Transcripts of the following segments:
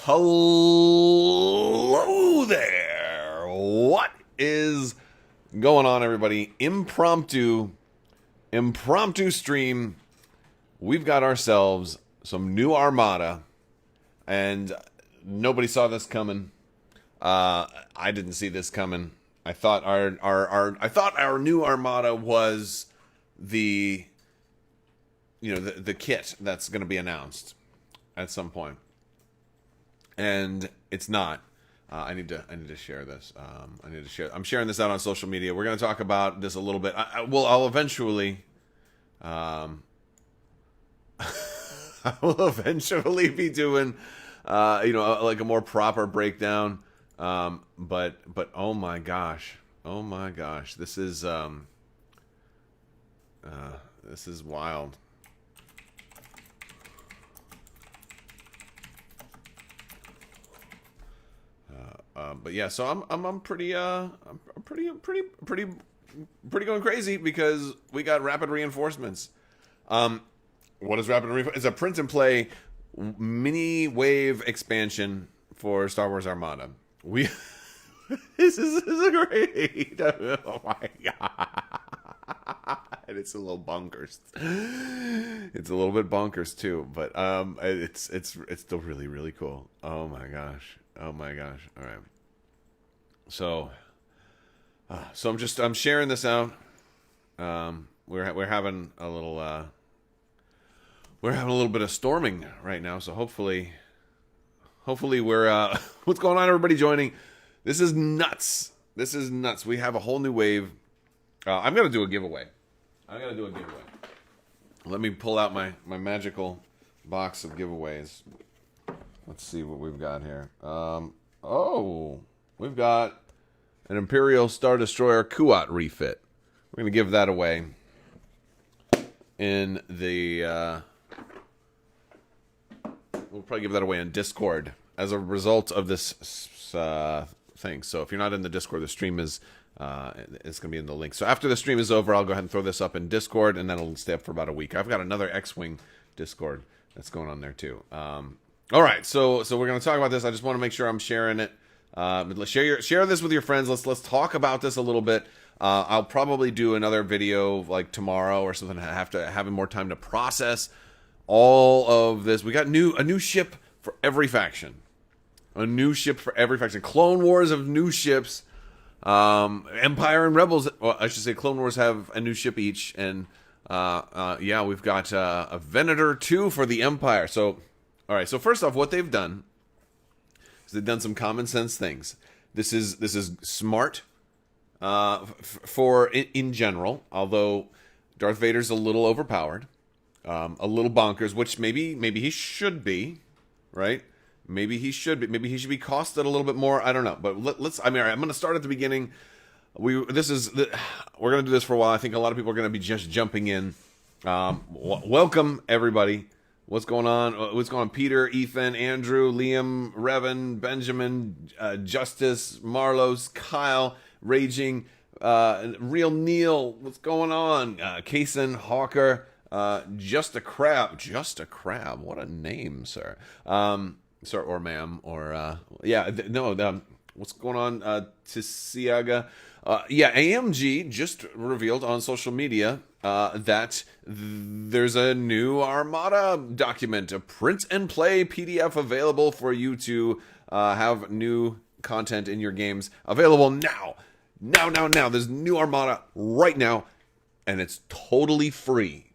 Hello there. What is going on, everybody? Impromptu stream. We've got ourselves some new Armada, and nobody saw this coming. I didn't see this coming. I thought our new Armada was the kit that's going to be announced at some point. And it's not. I need to share this. I'm sharing this out on social media. We're going to talk about this a little bit. I'll eventually. I will eventually be doing, like a more proper breakdown. But oh my gosh, this is wild. But yeah, so I'm pretty going crazy because we got rapid reinforcements. What is rapid reinforcement? It's a print and play mini wave expansion for Star Wars Armada. This is great. Oh my god. It's a little bonkers. It's a little bit bonkers too, but it's still really, really cool. Oh my gosh. All right. So I'm sharing this out. We're having a little bit of storming right now. So hopefully we're what's going on, everybody joining? This is nuts. We have a whole new wave. I'm gonna do a giveaway. Let me pull out my magical box of giveaways. Let's see what we've got here. We've got an Imperial Star Destroyer Kuat refit. We're going to give that away in the... we'll probably give that away in Discord as a result of this thing. So if you're not in the Discord, the stream is... it's going to be in the link. So after the stream is over, I'll go ahead and throw this up in Discord, and then it'll stay up for about a week. I've got another X-Wing Discord that's going on there too. All right, so we're going to talk about this. I just want to make sure I'm sharing it. Share this with your friends. Let's talk about this a little bit. I'll probably do another video like tomorrow or something. I have to have more time to process all of this. We got a new ship for every faction. Clone Wars of new ships. Empire and Rebels. Well, I should say Clone Wars have a new ship each, and we've got a Venator 2 for the Empire. So. All right, so first off, what they've done is they've done some common sense things. This is smart for in general, although Darth Vader's a little overpowered, a little bonkers, which maybe he should be, right? Maybe he should be costed a little bit more. I don't know, but let's. I mean, all right, I'm going to start at the beginning. We're going to do this for a while. I think a lot of people are going to be just jumping in. Welcome everybody. What's going on? Peter, Ethan, Andrew, Liam, Revan, Benjamin, Justice, Marlos, Kyle, Raging, Real Neil. What's going on? Kaysen, Hawker, Just a Crab. What a name, sir. Sir or ma'am or what's going on? Tisiaga. AMG just revealed on social media that there's a new Armada document, a print and play PDF available for you to have new content in your games available now. There's new Armada right now, and it's totally free.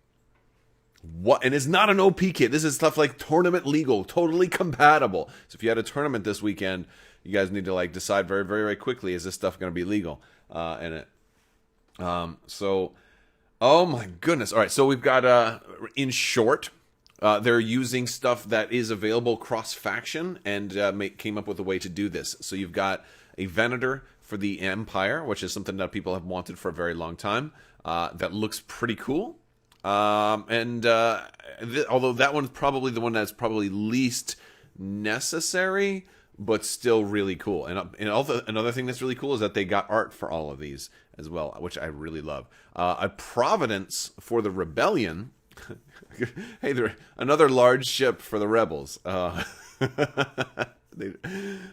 What? And it's not an OP kit. This is stuff like tournament legal, totally compatible. So if you had a tournament this weekend, you guys need to decide very, very, very quickly, is this stuff going to be legal in it? Oh my goodness. All right, so we've got, in short, they're using stuff that is available cross-faction and came up with a way to do this. So you've got a Venator for the Empire, which is something that people have wanted for a very long time. That looks pretty cool. Although that one's probably the one that's probably least necessary, but still really cool. And also another thing that's really cool is that they got art for all of these as well, which I really love. A Providence for the Rebellion. Hey, another large ship for the Rebels.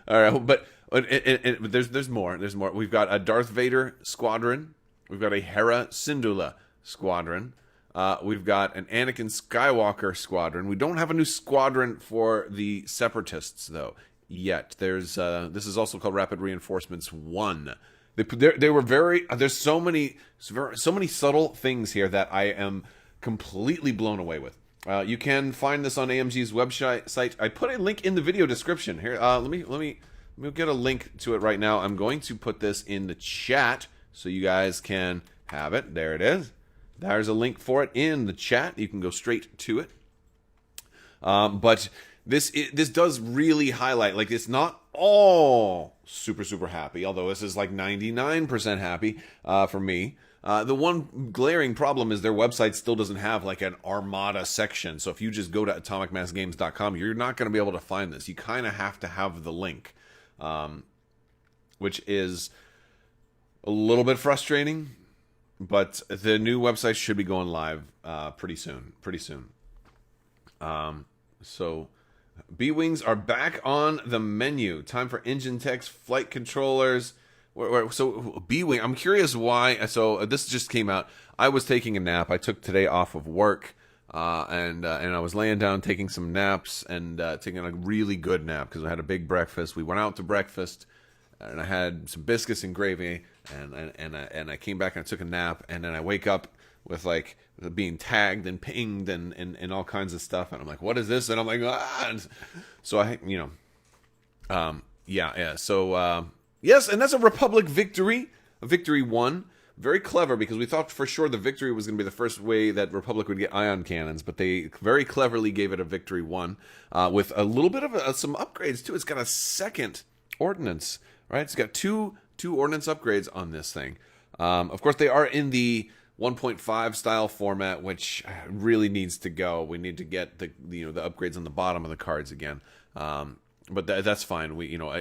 All right, but there's more. There's more. We've got a Darth Vader squadron. We've got a Hera Syndulla squadron. We've got an Anakin Skywalker squadron. We don't have a new squadron for the Separatists though yet. There's this is also called Rapid Reinforcements 1. They were very. There's so many subtle things here that I am completely blown away with. You can find this on AMG's website. I put a link in the video description here. Let me get a link to it right now. I'm going to put this in the chat so you guys can have it. There it is. There's a link for it in the chat. You can go straight to it. But this does really highlight, like, it's not all super happy, although this is like 99% happy for me. The one glaring problem is their website still doesn't have like an Armada section. So if you just go to atomicmassgames.com, you're not going to be able to find this. You kind of have to have the link, which is a little bit frustrating. But the new website should be going live pretty soon. So B-Wings are back on the menu. Time for engine techs, flight controllers. So B-Wing, I'm curious why. So this just came out. I was taking a nap. I took today off of work, and I was laying down taking some naps and taking a really good nap because I had a big breakfast. We went out to breakfast, and I had some biscuits and gravy, and I came back and I took a nap, and then I wake up with like being tagged and pinged and all kinds of stuff, and I'm like, what is this? And I'm like, ah! And so I, yeah. So. Yes, and that's a Republic victory, a victory 1. Very clever, because we thought for sure the victory was going to be the first way that Republic would get ion cannons, but they very cleverly gave it a victory 1 with a little bit of some upgrades, too. It's got a second ordnance, right? It's got two ordnance upgrades on this thing. Of course, they are in the 1.5 style format, which really needs to go. We need to get the upgrades on the bottom of the cards again. But that's fine.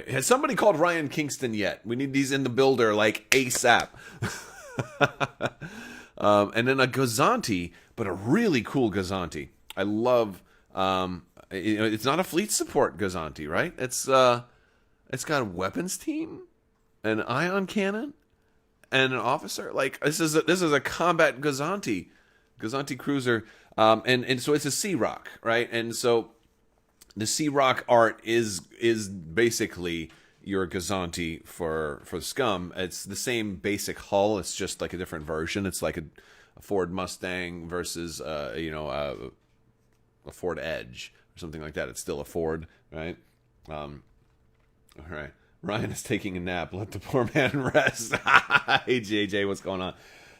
Has somebody called Ryan Kingston yet? We need these in the builder like ASAP. And then a Gazante, but a really cool Gazante. I love. It's not a fleet support Gazante, right? It's got a weapons team, an ion cannon, and an officer. Like this is a combat Gazante cruiser. And so it's a Sea Rock, right? And so. The Sea Rock art is basically your Gazante for Scum. It's the same basic hull. It's just like a different version. It's like a Ford Mustang versus a Ford Edge or something like that. It's still a Ford, right? All right. Ryan is taking a nap. Let the poor man rest. Hey JJ, what's going on?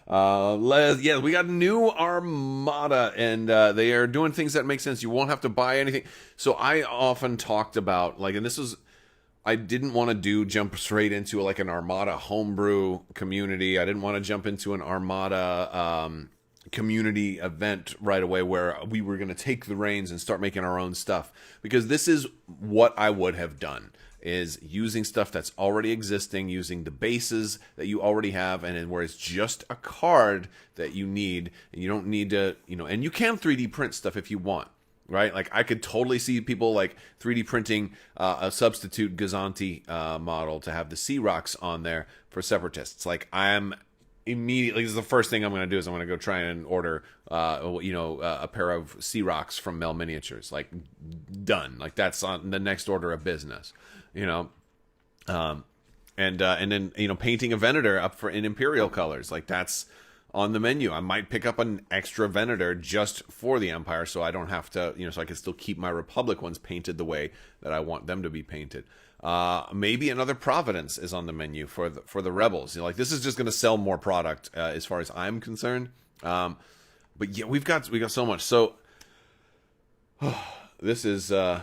Yeah, we got a new Armada, and they are doing things that make sense. You won't have to buy anything. So I often talked about, like, and this is, I didn't want to jump straight into like an Armada homebrew community. I didn't want to jump into an Armada community event right away where we were going to take the reins and start making our own stuff, because this is what I would have done. Is using stuff that's already existing, using the bases that you already have, and where it's just a card that you need, and you don't need to, and you can 3D print stuff if you want, right? Like I could totally see people like 3D printing a substitute Gazante model to have the Sea Rocks on there for Separatists. Like I'm immediately, this is the first thing I'm going to do is I'm going to go try and order, a pair of Sea Rocks from Mel Miniatures. Like done. Like that's on the next order of business. And then painting a Venator up in Imperial colors, like that's on the menu. I might pick up an extra Venator just for the Empire, so I don't have to, so I can still keep my Republic ones painted the way that I want them to be painted. Maybe another Providence is on the menu for the Rebels. Like this is just going to sell more product as far as I'm concerned. But yeah, we got so much. So this is cool.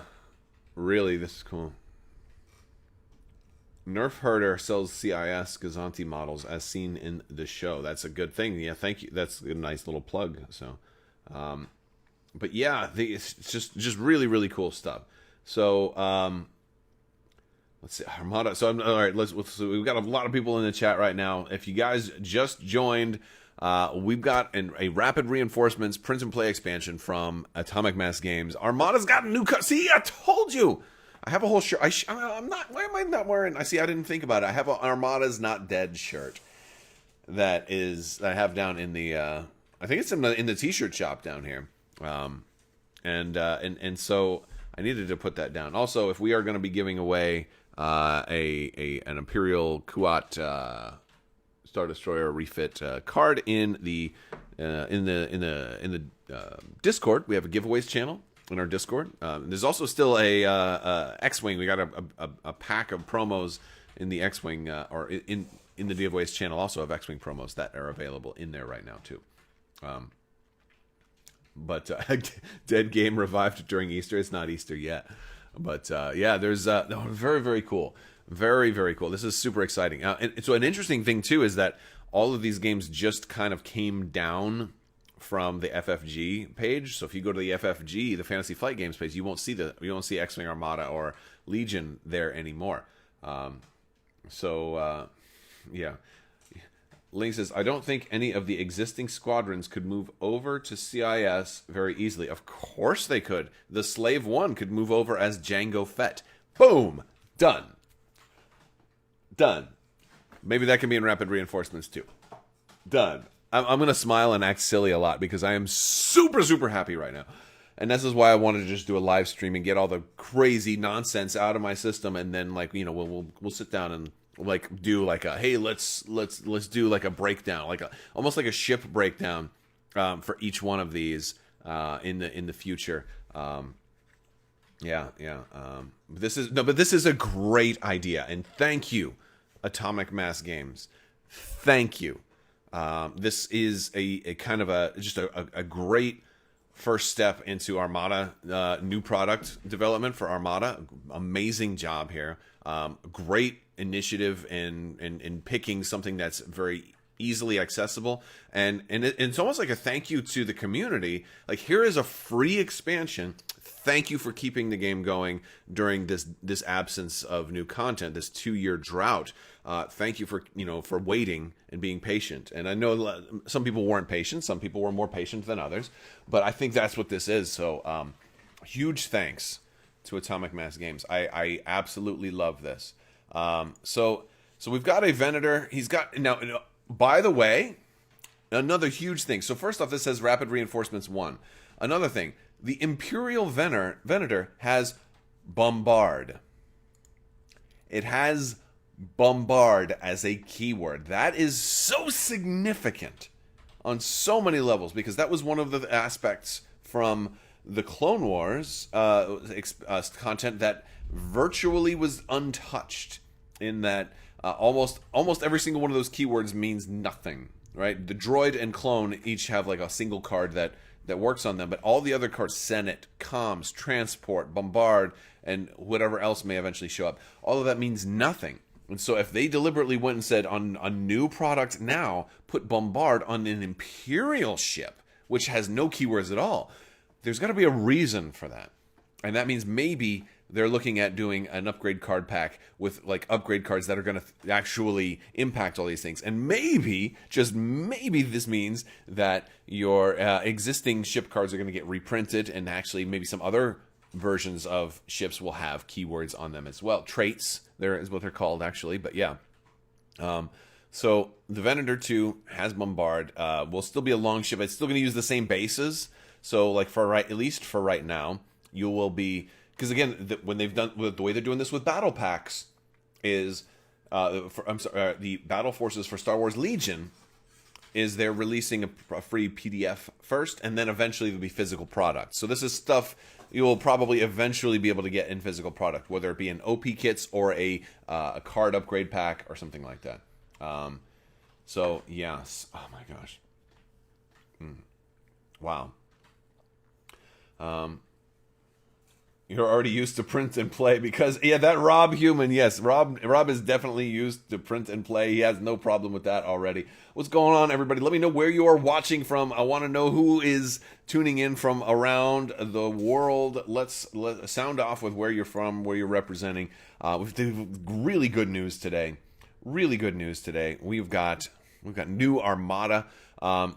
Nerf Herder sells CIS Gazante models as seen in the show. That's a good thing. Yeah, thank you. That's a nice little plug. So, but yeah, it's just really, really cool stuff. So, let's see, Armada. So, all right, so we've got a lot of people in the chat right now. If you guys just joined, we've got a Rapid Reinforcements print and play expansion from Atomic Mass Games. Armada's got a new see, I told you. I have a whole shirt. I'm not. Why am I not wearing? I see. I didn't think about it. I have an Armada's Not Dead shirt that I have down in the. I think it's in the t-shirt shop down here. And so I needed to put that down. Also, if we are going to be giving away an Imperial Kuat Star Destroyer refit card in the Discord, we have a giveaways channel in our Discord. There's also still a X-wing. We got a pack of promos in the X-wing or in the giveaways channel. Also have X-wing promos that are available in there right now too. But Dead Game revived during Easter. It's not Easter yet. But yeah, there's very, very cool. Very, very cool. This is super exciting. And so an interesting thing, too, is that all of these games just kind of came down from the FFG page. So if you go to the FFG, the Fantasy Flight Games page, you won't see X-Wing Armada or Legion there anymore. Yeah. Link says, I don't think any of the existing squadrons could move over to CIS very easily. Of course they could. The Slave One could move over as Jango Fett. Boom! Done. Done. Maybe that can be in Rapid Reinforcements too. Done. I'm going to smile and act silly a lot because I am super, super happy right now. And this is why I wanted to just do a live stream and get all the crazy nonsense out of my system, and then we'll sit down and do hey, let's do a breakdown, almost like a ship breakdown for each one of these in the future. This is a great idea, and thank you, Atomic Mass Games. Thank you. This is a kind of a great first step into Armada, new product development for Armada. Amazing job here. Great initiative in picking something that's very easily accessible, and it's almost like a thank you to the community. Like, here is a free expansion. Thank you for keeping the game going during this absence of new content, this 2-year drought. Thank you for waiting and being patient. And I know some people weren't patient, some people were more patient than others, but I think that's what this is. So huge thanks to Atomic Mass Games. I absolutely love this. So we've got a Venator. He's got now. By the way, another huge thing. So first off, this says Rapid Reinforcements 1. Another thing, the Imperial Venator has Bombard. It has Bombard as a keyword. That is so significant on so many levels, because that was one of the aspects from the Clone Wars content that virtually was untouched, in that almost every single one of those keywords means nothing, right? The droid and clone each have a single card that works on them, but all the other cards, Senate, comms, transport, bombard, and whatever else may eventually show up, all of that means nothing. And so if they deliberately went and said, on a new product now, put bombard on an Imperial ship, which has no keywords at all, there's got to be a reason for that. And that means maybe they're looking at doing an upgrade card pack with upgrade cards that are going to actually impact all these things. And maybe, just maybe, this means that your existing ship cards are going to get reprinted, and actually maybe some other versions of ships will have keywords on them as well. Traits, there is what they're called actually, but yeah. So the Venator 2 has Bombard. Will still be a long ship. It's still going to use the same bases. So at least for right now, you will be, because again, when they've done the way they're doing this with battle packs is, the Battle Forces for Star Wars Legion is they're releasing a free PDF first, and then eventually there'll be physical product. So this is stuff you will probably eventually be able to get in physical product, whether it be in OP kits or a card upgrade pack or something like that. So yes, oh my gosh, wow. You're already used to print and play, because that Rob Human, yes, Rob is definitely used to print and play. He has no problem with that already. What's going on, everybody? Let me know where you are watching from. I want to know who is tuning in from around the world. Let's sound off with where you're from, where you're representing. We've got really good news today. Really good news today. We've got new Armada.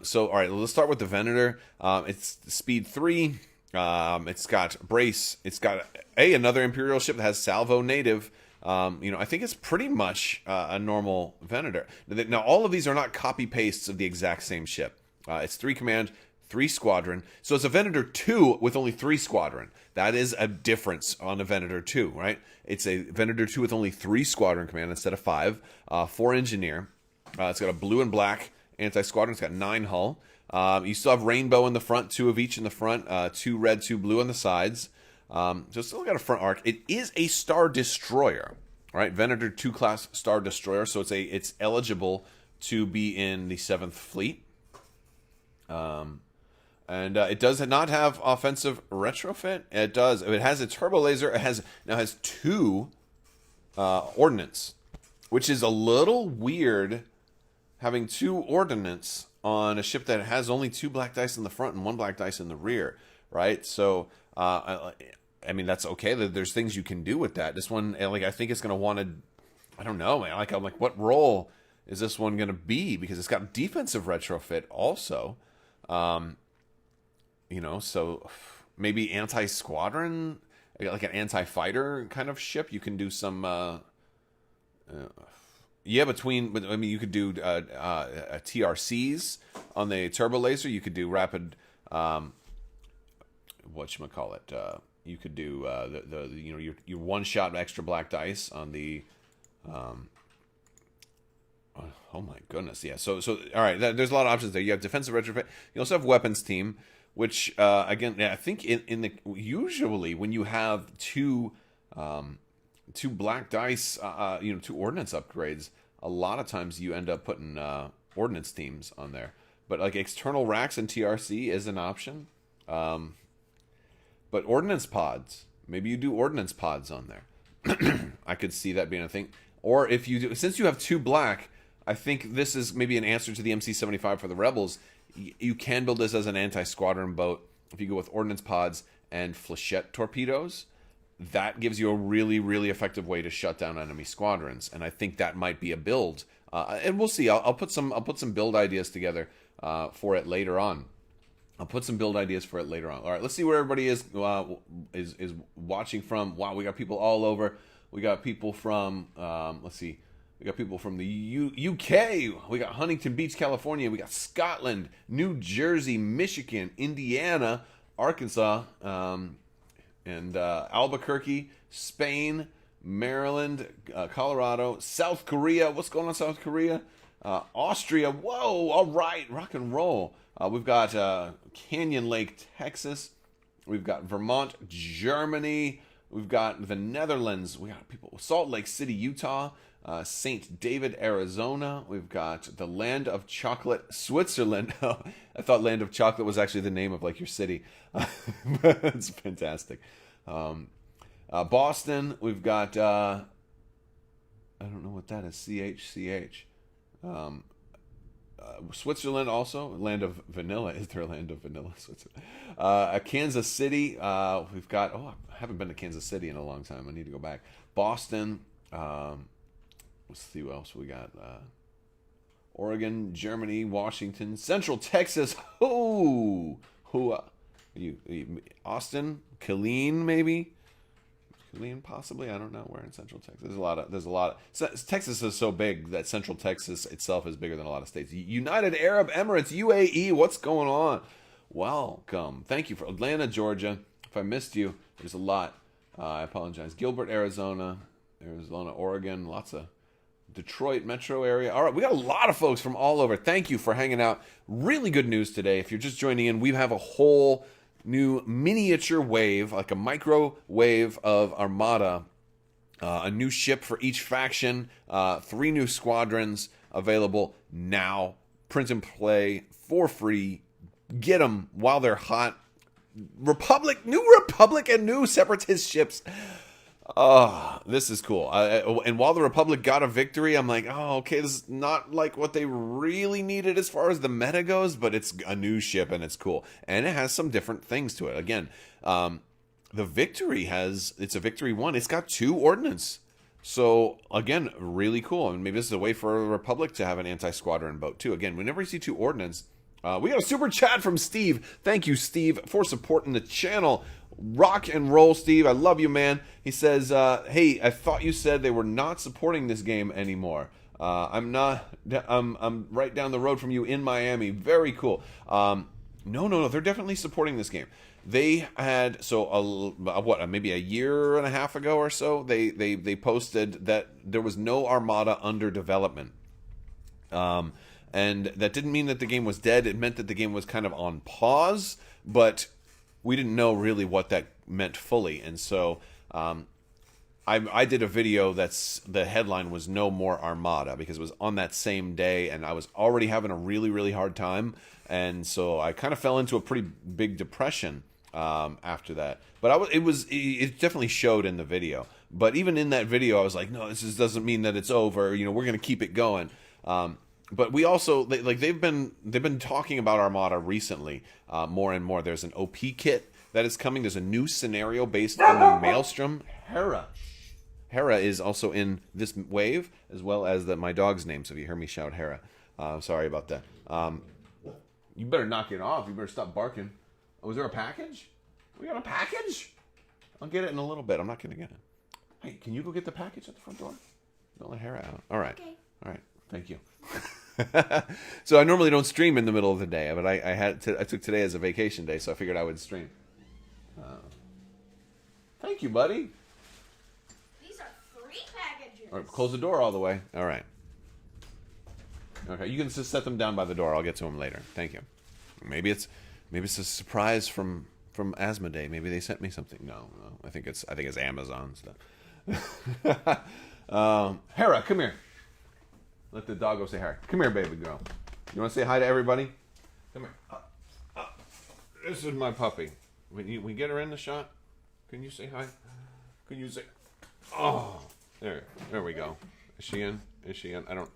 So all right, let's start with the Venator. It's speed 3. It's got brace. It's got another Imperial ship that has salvo native. I think it's pretty much a normal Venator. Now, all of these are not copy pastes of the exact same ship. It's 3 command, 3 squadron. So it's a Venator 2 with only 3 squadron. That is a difference on a Venator 2, right? It's a Venator 2 with only 3 squadron command instead of 5. 4 engineer. It's got a blue and black anti-squadron. It's got 9 hull. You still have rainbow in the front, 2 of each in the front, 2 red, 2 blue on the sides. So it's still got a front arc. It is a Star Destroyer, right? Venator 2 class Star Destroyer, so it's eligible to be in the 7th Fleet. And it does not have offensive retrofit. It does. It has a turbo laser. It has 2 ordnance, which is a little weird, having 2 ordnance on a ship that has only 2 black dice in the front and 1 black dice in the rear, right? So, I mean, that's okay. There's things you can do with that. This one, I think it's going to want to, I don't know, man. I'm like, what role is this one going to be? Because it's got defensive retrofit also. So maybe anti-squadron, like an anti-fighter kind of ship. You can do some, you could do TRCs on the turbo laser. You could do rapid, whatchamacallit, you could do your one shot extra black dice on the, oh my goodness, yeah. So all right, there's a lot of options there. You have defensive retrofit. You also have weapons team, which again, I think usually when you have 2 black dice, 2 ordnance upgrades, a lot of times you end up putting ordnance teams on there. But like external racks and TRC is an option. But ordnance pods, maybe you do ordnance pods on there. I could see that being a thing. Or if you do, since you have 2 black, I think this is maybe an answer to the MC-75 for the Rebels. You can build this as an anti-squadron boat. If you go with ordnance pods and flechette torpedoes, that gives you a really, really effective way to shut down enemy squadrons. And I think that might be a build. And we'll see. I'll put some build ideas together for it later on. All right, let's see where everybody is watching from. Wow, we got people all over. We got people from, let's see. We got people from the UK. We got Huntington Beach, California. We got Scotland, New Jersey, Michigan, Indiana, Arkansas, and Albuquerque, Spain, Maryland, Colorado, South Korea. What's going on, South Korea? Austria. Whoa, all right, rock and roll. We've got Canyon Lake, Texas. We've got Vermont, Germany. We've got the Netherlands. We got people, Salt Lake City, Utah. St. David, Arizona. We've got the Land of Chocolate, Switzerland. I thought Land of Chocolate was actually the name of like your city. It's fantastic. Boston. We've got, I don't know what that is. CH. Switzerland also. Land of Vanilla. Is there a Land of Vanilla? Switzerland. Kansas City. We've got, I haven't been to Kansas City in a long time. I need to go back. Boston. Let's see what else we got. Oregon, Germany, Washington, Central Texas. You Austin, Killeen, maybe. Killeen, possibly. I don't know. Where in Central Texas? There's a lot. Texas is so big that Central Texas itself is bigger than a lot of states. United Arab Emirates, UAE. What's going on? Welcome. Thank you for Atlanta, Georgia. If I missed you, there's a lot. I apologize. Gilbert, Arizona, Oregon. Lots of Detroit metro area. All right, we got a lot of folks from all over. Thank you for hanging out. Really good news today. If you're just joining in, we have a whole new miniature wave, like a micro wave of Armada. A new ship for each faction. 3 new squadrons available now. Print and play for free. Get them while they're hot. New Republic and new Separatist ships. Oh, this is cool. And while the Republic got a victory, I'm like, oh, okay, this is not like what they really needed as far as the meta goes, but it's a new ship and it's cool. And it has some different things to it. Again, the victory it's a victory 1. It's got 2 ordnance. So, again, really cool. And maybe this is a way for a Republic to have an anti-squadron boat, too. Again, whenever you see 2 ordnance, We got a super chat from Steve. Thank you, Steve, for supporting the channel. Rock and roll, Steve. I love you, man. He says, hey, I thought you said they were not supporting this game anymore. I'm not. I'm right down the road from you in Miami. Very cool. No. They're definitely supporting this game. They had maybe a year and a half ago or so. They posted that there was no Armada under development. And that didn't mean that the game was dead. It meant that the game was kind of on pause, but we didn't know really what that meant fully. And so I did a video that's the headline was No More Armada because it was on that same day, and I was already having a really, really hard time. And so I kind of fell into a pretty big depression after that. But it definitely showed in the video. But even in that video, I was like, no, this doesn't mean that it's over. You know, we're going to keep it going. But we also they've been talking about Armada recently more and more. There's an OP kit that is coming. There's a new scenario based on the Maelstrom. Hera is also in this wave, as well as my dog's name. So if you hear me shout Hera, sorry about that. You better knock it off. You better stop barking. Oh, is there a package? We got a package? I'll get it in a little bit. I'm not going to get it. Hey, can you go get the package at the front door? Don't let Hera out. All right. Okay. All right. Thank you. So I normally don't stream in the middle of the day, but I took today as a vacation day, so I figured I would stream. Thank you, buddy. These are free packages. All right, close the door all the way. All right. Okay, you can just set them down by the door. I'll get to them later. Thank you. Maybe it's a surprise from Asmodee. Maybe they sent me something. No. I think it's Amazon stuff. Hera, come here. Let the doggo say hi. Come here, baby girl. You want to say hi to everybody? Come here. This is my puppy. When we get her in the shot, can you say hi? Can you say... Oh, there we go. Is she in? I don't...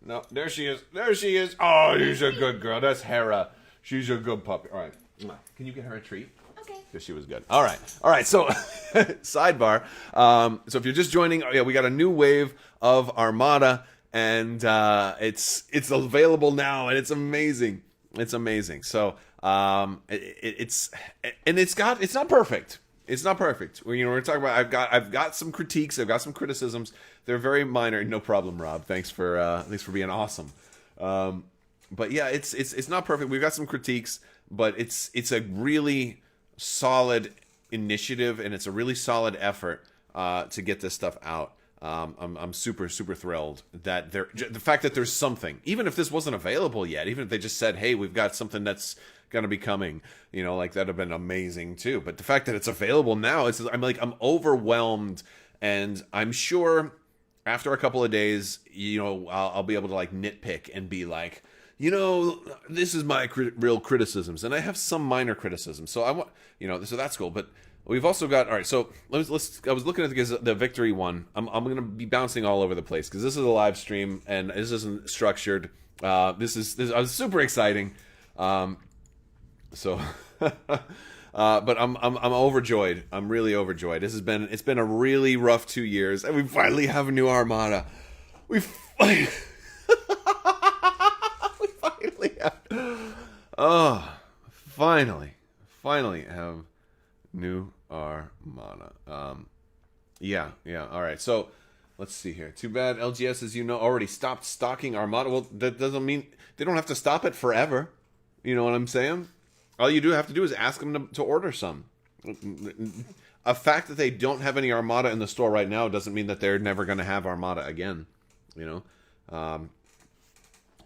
No, there she is. There she is. Oh, she's a good girl. That's Hera. She's a good puppy. All right. Can you get her a treat? Okay. Because she was good. All right. So, sidebar. So if you're just joining, we got a new wave of Armada. And it's available now, and it's amazing. It's amazing. So it's not perfect. It's not perfect. We're talking about. I've got some critiques. I've got some criticisms. They're very minor. No problem, Rob. Thanks for being awesome. But yeah, it's not perfect. We've got some critiques, but it's a really solid initiative, and it's a really solid effort to get this stuff out. I'm super thrilled that the fact that there's something, even if this wasn't available yet, even if they just said, hey, we've got something that's gonna be coming, that'd have been amazing too. But the fact that it's available now, I'm overwhelmed, and I'm sure after a couple of days, I'll be able to nitpick and be like, this is my real criticisms, and I have some minor criticisms. So I want, so that's cool, but. We've also got, all right, so let's. I was looking at the victory one. I'm going to be bouncing all over the place because this is a live stream and this isn't structured. This is super exciting. But I'm overjoyed. I'm really overjoyed. It's been a really rough 2 years, and we finally have a new Armada. We finally have new Armada. Yeah. All right. So let's see here. Too bad LGS, as already stopped stocking Armada. Well, that doesn't mean they don't have to stop it forever. You know what I'm saying? All you have to do is ask them to order some. A fact that they don't have any Armada in the store right now doesn't mean that they're never going to have Armada again.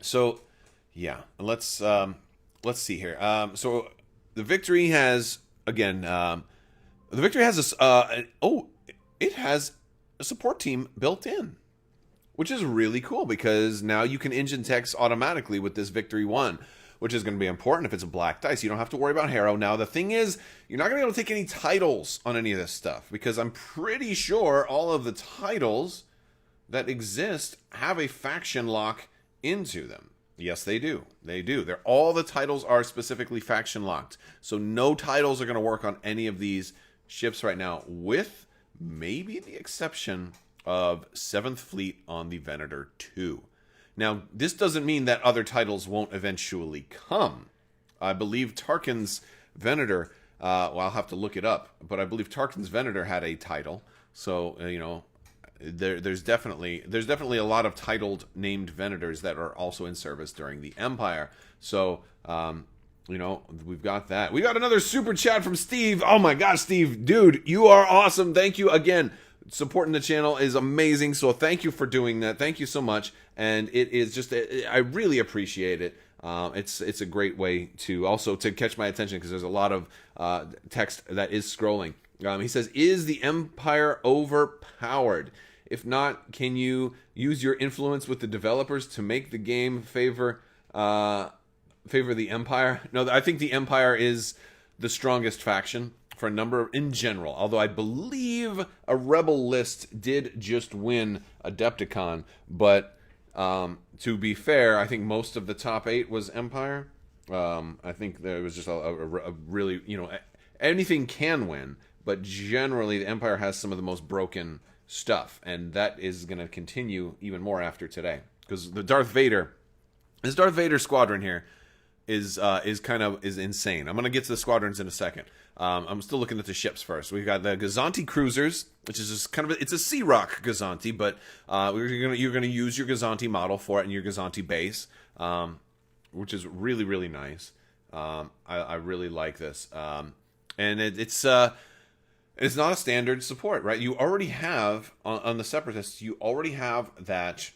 So yeah. Let's see here. So the Victory has. Again, the Victory has it has a support team built in, which is really cool because now you can engine text automatically with this Victory 1, which is going to be important if it's a black dice. You don't have to worry about Hera. Now, the thing is, you're not going to be able to take any titles on any of this stuff because I'm pretty sure all of the titles that exist have a faction lock into them. Yes, they do. They do. All the titles are specifically faction locked. So no titles are going to work on any of these ships right now, with maybe the exception of 7th Fleet on the Venator 2. Now, this doesn't mean that other titles won't eventually come. I believe Tarkin's Venator, well, I'll have to look it up, but I believe Tarkin's Venator had a title. So, you know, there's definitely a lot of titled named Venators that are also in service during the Empire. So, you know, we've got that. We got another super chat from Steve. Oh my gosh, Steve, dude, you are awesome. Thank you again. Supporting the channel is amazing. So thank you for doing that. Thank you so much. And it is just, I really appreciate it. It's a great way to also to catch my attention because there's a lot of text that is scrolling. He says, is the Empire overpowered? If not, can you use your influence with the developers to make the game favor the Empire? No, I think the Empire is the strongest faction for a number in general. Although I believe a Rebel list did just win Adepticon, but to be fair, I think most of the top 8 was Empire. I think there was just a really, you know, anything can win, but generally the Empire has some of the most broken stuff, and that is going to continue even more after today, because the Darth Vader squadron here is insane. I'm going to get to the squadrons in a second. I'm still looking at the ships first. We've got the Gazante Cruisers, which is just kind of it's a Sea Rock Gazante, but you're gonna use your Gazante model for it in your Gazante base, which is really, really nice. I really like this, and it's not a standard support, right? You already have on the Separatists, you already have that.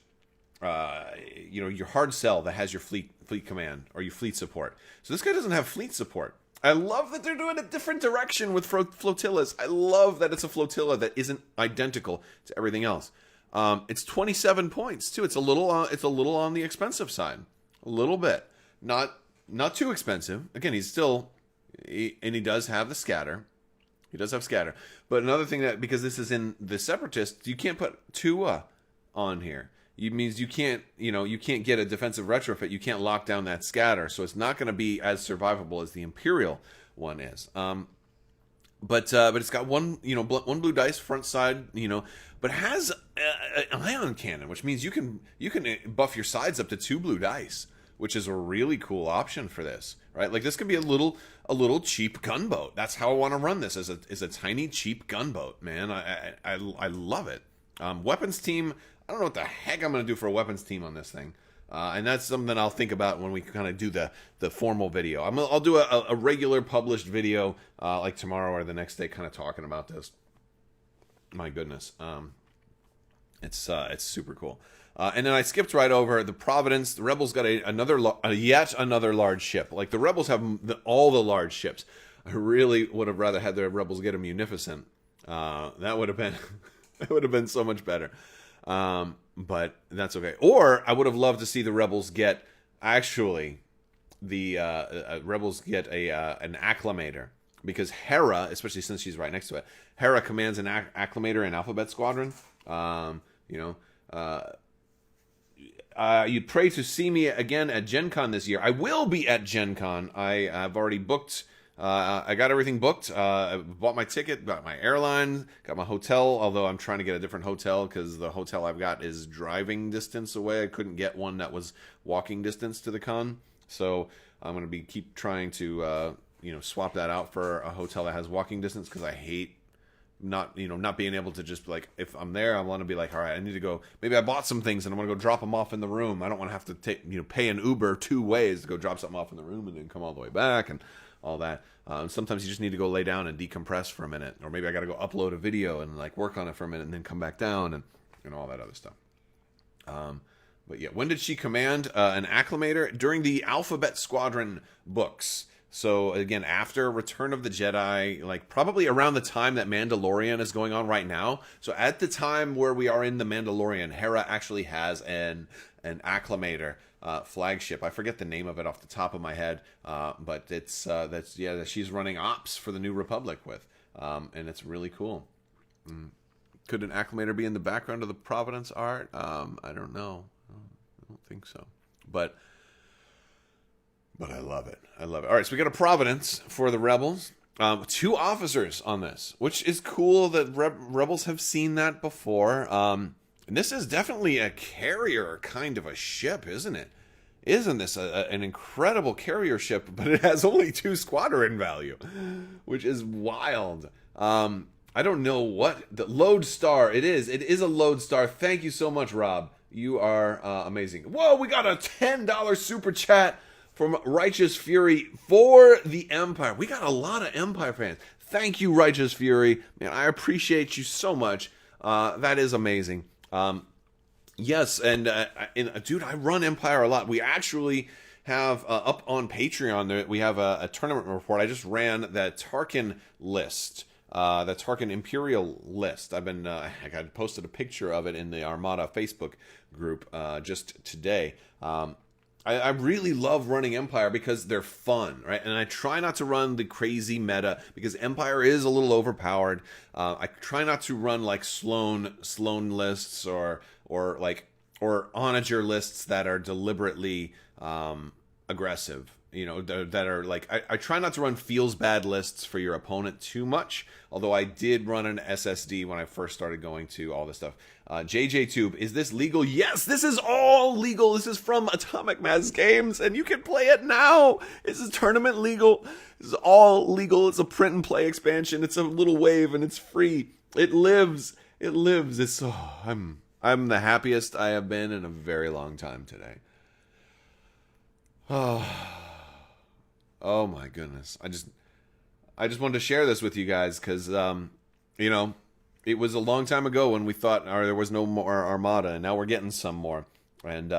You know, your hard sell that has your fleet command or your fleet support. So this guy doesn't have fleet support. I love that they're doing a different direction with flotillas. I love that it's a flotilla that isn't identical to everything else. It's 27 points too. It's a little on the expensive side, a little bit. Not too expensive. Again, he does have the scatter. He does have scatter. But another thing that, because this is in the Separatists, you can't put Tua on here. It means you can't get a defensive retrofit. You can't lock down that scatter, so it's not going to be as survivable as the Imperial one is. But it's got one blue dice front side, but has an ion cannon, which means you can buff your sides up to 2 blue dice, which is a really cool option for this, right? Like this could be a little cheap gunboat. That's how I want to run this, as a tiny cheap gunboat, man. I love it. Weapons team. I don't know what the heck I'm going to do for a weapons team on this thing. And that's something I'll think about when we kind of do the formal video. I'll do a regular published video like tomorrow or the next day, kind of talking about this. My goodness. It's super cool. And then I skipped right over the Providence. The Rebels got yet another large ship. Like the Rebels have all the large ships. I really would have rather had the Rebels get a Munificent. That would have been that would have been so much better. But that's okay. Or I would have loved to see the Rebels get an Acclamator, because Hera, especially since she's right next to it, Hera commands an Acclamator in Alphabet Squadron. You'd pray to see me again at Gen Con this year. I will be at Gen Con. I've already booked. I got everything booked. I bought my ticket, got my airline, got my hotel, although I'm trying to get a different hotel because the hotel I've got is driving distance away. I couldn't get one that was walking distance to the con. So I'm going to keep trying to swap that out for a hotel that has walking distance, because I hate not being able to just, like, if I'm there, I want to be like, all right, I need to go. Maybe I bought some things and I'm going to go drop them off in the room. I don't want to have to pay an Uber 2 ways to go drop something off in the room and then come all the way back and all that. Sometimes you just need to go lay down and decompress for a minute, or maybe I got to go upload a video and like work on it for a minute and then come back down and all that other stuff. But yeah, when did she command an Acclamator? During the Alphabet Squadron books. So again, after Return of the Jedi, like probably around the time that Mandalorian is going on right now. So at the time where we are in the Mandalorian, Hera actually has an Acclamator flagship. I forget the name of it off the top of my head, but that she's running ops for the New Republic with, and it's really cool. Could an Acclamator be in the background of the Providence art? I don't know. I don't think so, but I love it. I love it. All right, so we got a Providence for the Rebels. 2 officers on this, which is cool that Rebels have seen that before. And this is definitely a carrier kind of a ship, isn't it? Isn't this an incredible carrier ship? But it has only 2 squadron value, which is wild. I don't know what the Lodestar. It is. It is a Lodestar. Thank you so much, Rob. You are amazing. Whoa, we got a $10 super chat from Righteous Fury for the Empire. We got a lot of Empire fans. Thank you, Righteous Fury. Man, I appreciate you so much. That is amazing. Yes, and dude, I run Empire a lot. We actually have up on Patreon, we have a tournament report. I just ran that Tarkin list. The Tarkin Imperial list. I've been, I posted a picture of it in the Armada Facebook group just today. I really love running Empire because they're fun, right? And I try not to run the crazy meta because Empire is a little overpowered. I try not to run like Sloane lists or Onager lists that are deliberately aggressive. You know, that are like, I try not to run feels bad lists for your opponent too much, although I did run an SSD when I first started going to all this stuff. JJ Tube, is this legal? Yes, this is all legal. This is from Atomic Mass Games, and you can play it now. This is tournament legal. This is all legal. It's a print and play expansion. It's a little wave, and it's free. It lives. It lives. It's I'm the happiest I have been in a very long time today. Oh my goodness. I just wanted to share this with you guys because, you know, it was a long time ago when we thought there was no more Armada, and now we're getting some more. And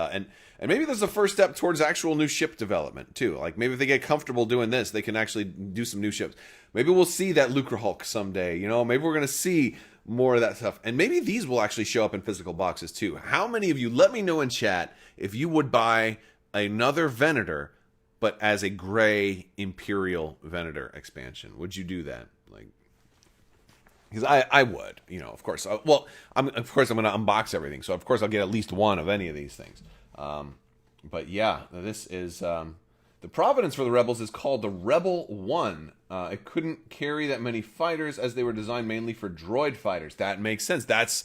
maybe there's a first step towards actual new ship development, too. Like, maybe if they get comfortable doing this, they can actually do some new ships. Maybe we'll see that Lucre Hulk someday, you know? Maybe we're going to see more of that stuff. And maybe these will actually show up in physical boxes, too. How many of you, let me know in chat, if you would buy another Venator, but as a gray Imperial Venator expansion? Would you do that? Like, because I would, you know, of course. Well, I'm going to unbox everything, so of course I'll get at least one of any of these things. But yeah, this is the Providence for the Rebels is called the Rebel 1. It couldn't carry that many fighters as they were designed mainly for droid fighters. That makes sense. That's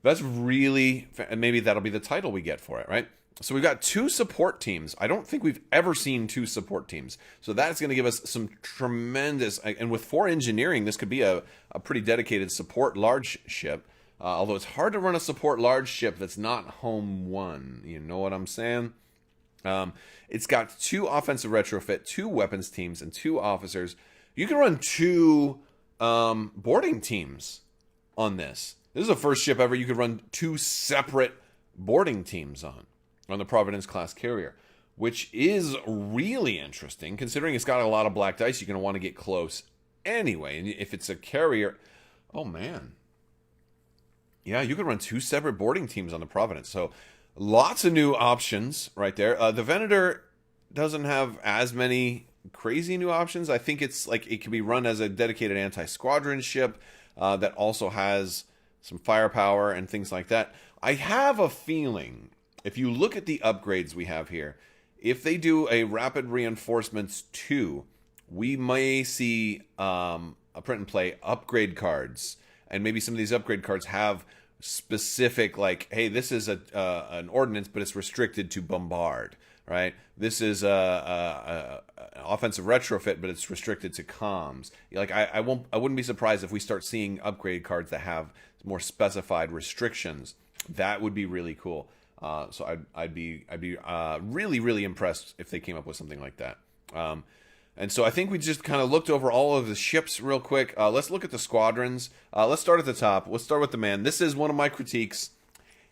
really, and maybe that'll be the title we get for it, right? So we've got 2 support teams. I don't think we've ever seen 2 support teams. So that's going to give us some tremendous... And with 4 engineering, this could be a pretty dedicated support large ship. Although it's hard to run a support large ship that's not home 1. You know what I'm saying? It's got 2 offensive retrofit, 2 weapons teams, and 2 officers. You can run 2 boarding teams on this. This is the first ship ever you could run 2 separate boarding teams on the Providence class carrier, which is really interesting considering it's got a lot of black dice. You're going to want to get close anyway. And if it's a carrier, oh man. Yeah, you can run 2 separate boarding teams on the Providence. So lots of new options right there. The Venator doesn't have as many crazy new options. I think it's like it can be run as a dedicated anti-squadron ship that also has some firepower and things like that. I have a feeling, if you look at the upgrades we have here, if they do a Rapid Reinforcements 2, we may see a print and play upgrade cards. And maybe some of these upgrade cards have specific, like, hey, this is an ordnance, but it's restricted to bombard, right? This is an offensive retrofit, but it's restricted to comms. Like, I wouldn't be surprised if we start seeing upgrade cards that have more specified restrictions. That would be really cool. So I'd be really, really impressed if they came up with something like that. And so I think we just kind of looked over all of the ships real quick. Let's look at the squadrons. Let's start at the top. Let's start with the man. This is one of my critiques.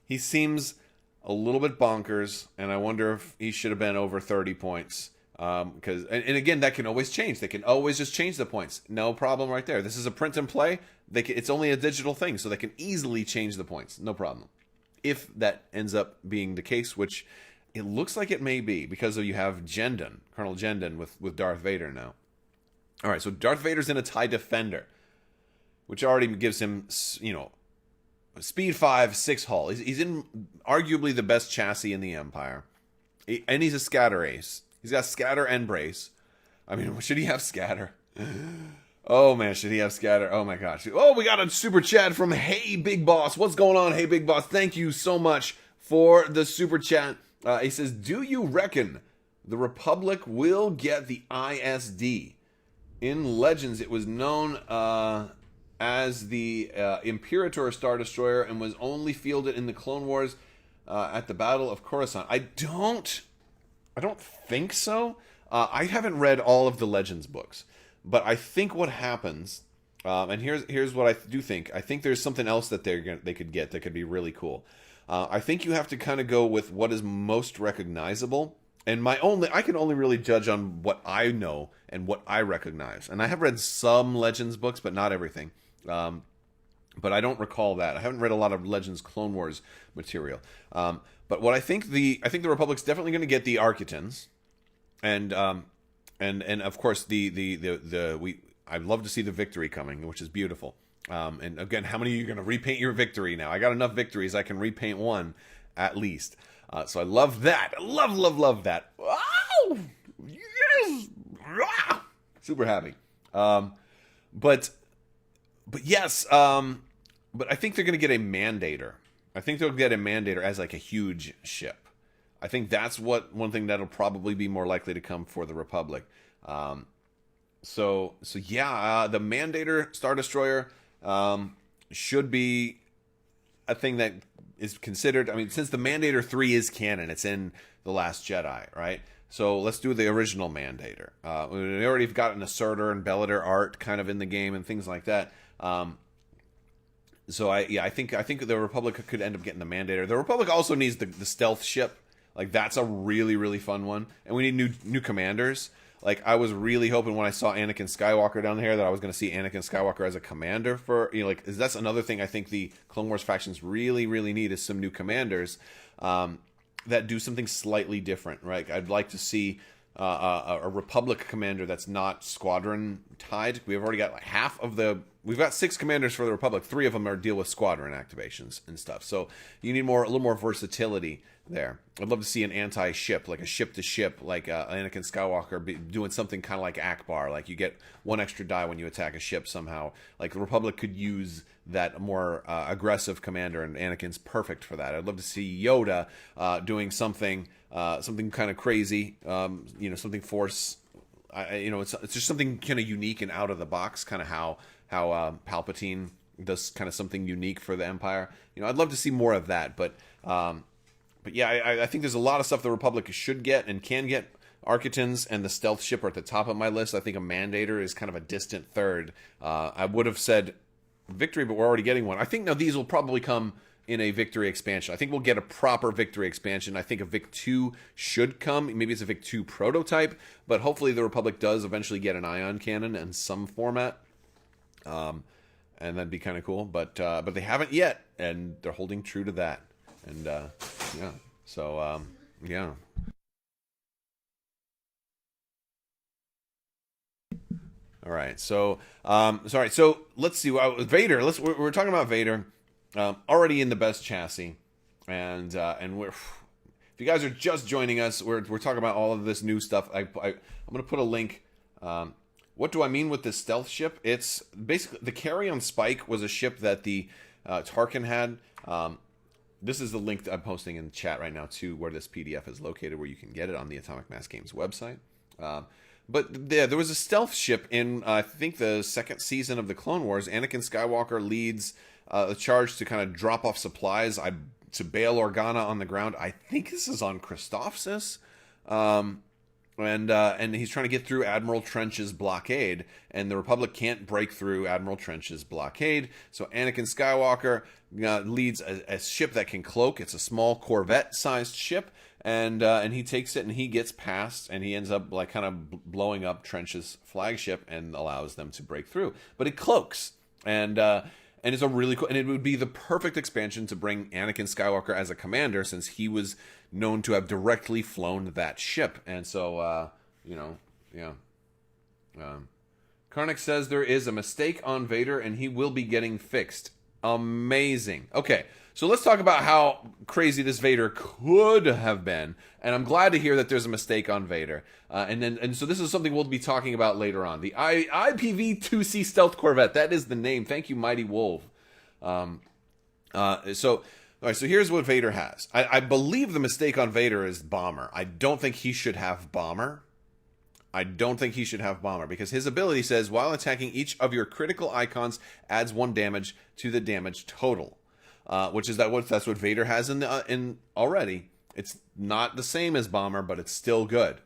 He seems a little bit bonkers, and I wonder if he should have been over 30 points. Because and again, that can always change. They can always just change the points. No problem right there. This is a print and play. It's only a digital thing, so they can easily change the points. No problem. If that ends up being the case, which it looks like it may be, because you have Jendon, Colonel Jendon with Darth Vader now. All right, so Darth Vader's in a TIE Defender, which already gives him, you know, speed 5, 6 hull. He's in arguably the best chassis in the Empire. And he's a scatter ace. He's got scatter and brace. I mean, should he have scatter? Oh man, should he have scatter? Oh my gosh. Oh, we got a super chat from Hey Big Boss. What's going on, Hey Big Boss? Thank you so much for the super chat. He says, do you reckon the Republic will get the ISD? In Legends, it was known as the Imperator Star Destroyer and was only fielded in the Clone Wars at the Battle of Coruscant. I don't think so. I haven't read all of the Legends books, but I think what happens, and here's what I do think. I think there's something else that they could get that could be really cool. I think you have to kind of go with what is most recognizable. And I can only really judge on what I know and what I recognize. And I have read some Legends books, but not everything. But I don't recall that. I haven't read a lot of Legends Clone Wars material. But what I think the Republic's definitely going to get the Architans, and of course I'd love to see the victory coming, which is beautiful. And again, how many of you are going to repaint your victory now? I got enough victories I can repaint one at least. So I love that. I love that. Wow! Yes! Super happy. But yes, but I think they're going to get a Mandator. I think they'll get a Mandator as like a huge ship. I think that's one thing that'll probably be more likely to come for the Republic. So yeah, the Mandator Star Destroyer should be a thing that is considered. I mean, since the Mandator 3 is canon, it's in The Last Jedi, right? So let's do the original Mandator. We already have got an Assertor and Bellator art kind of in the game and things like that. So I think the Republic could end up getting the Mandator. The Republic also needs the stealth ship. Like that's a really, really fun one. And we need new commanders. Like I was really hoping when I saw Anakin Skywalker down here that I was going to see Anakin Skywalker as a commander for, that's another thing I think the Clone Wars factions really, really need is some new commanders that do something slightly different, right? I'd like to see a Republic commander that's not squadron tied. We've already got we've got 6 commanders for the Republic. 3 of them deal with squadron activations and stuff. So you need a little more versatility there. I'd love to see an anti-ship, like a ship-to-ship, like Anakin Skywalker doing something kind of like Akbar. Like you get 1 extra die when you attack a ship somehow. Like the Republic could use that more aggressive commander, and Anakin's perfect for that. I'd love to see Yoda doing something kind of crazy, something Force. It's just something kind of unique and out of the box, kind of how Palpatine does kind of something unique for the Empire. I'd love to see more of that, but yeah, I think there's a lot of stuff the Republic should get and can get. Architans and the stealth ship are at the top of my list. I think a Mandator is kind of a distant third. I would have said Victory, but we're already getting one. I think now these will probably come in a Victory expansion. I think we'll get a proper Victory expansion. I think a Vic 2 should come. Maybe it's a Vic 2 prototype, but hopefully the Republic does eventually get an ion cannon in some format. And that'd be kind of cool. But they haven't yet, and they're holding true to that. And yeah, so yeah. All right, so sorry. So let's see. Vader. We're talking about Vader. Already in the best chassis, and we're. If you guys are just joining us, we're talking about all of this new stuff. I'm gonna put a link. What do I mean with this stealth ship? It's basically the Carrion Spike was a ship that the Tarkin had. This is the link that I'm posting in the chat right now to where this PDF is located, where you can get it on the Atomic Mass Games website. But there was a stealth ship in, I think, the 2nd season of the Clone Wars. Anakin Skywalker leads a charge to kind of drop off supplies to Bail Organa on the ground. I think this is on Christophsis. And he's trying to get through Admiral Trench's blockade, and the Republic can't break through Admiral Trench's blockade. So Anakin Skywalker leads a ship that can cloak. It's a small Corvette-sized ship, and he takes it and he gets past, and he ends up like kind of blowing up Trench's flagship and allows them to break through. But it cloaks, and it's a really cool, and it would be the perfect expansion to bring Anakin Skywalker as a commander, since he was known to have directly flown that ship. And so, yeah. Karnak says there is a mistake on Vader, and he will be getting fixed. Amazing. Okay, so let's talk about how crazy this Vader could have been, and I'm glad to hear that there's a mistake on Vader. And so this is something we'll be talking about later on. The IPV-2C Stealth Corvette. That is the name. Thank you, Mighty Wolf. All right, so here's what Vader has. I believe the mistake on Vader is Bomber. I don't think he should have Bomber. Because his ability says, while attacking, each of your critical icons adds 1 damage to the damage total, which is that's what Vader has in already. It's not the same as Bomber, but it's still good,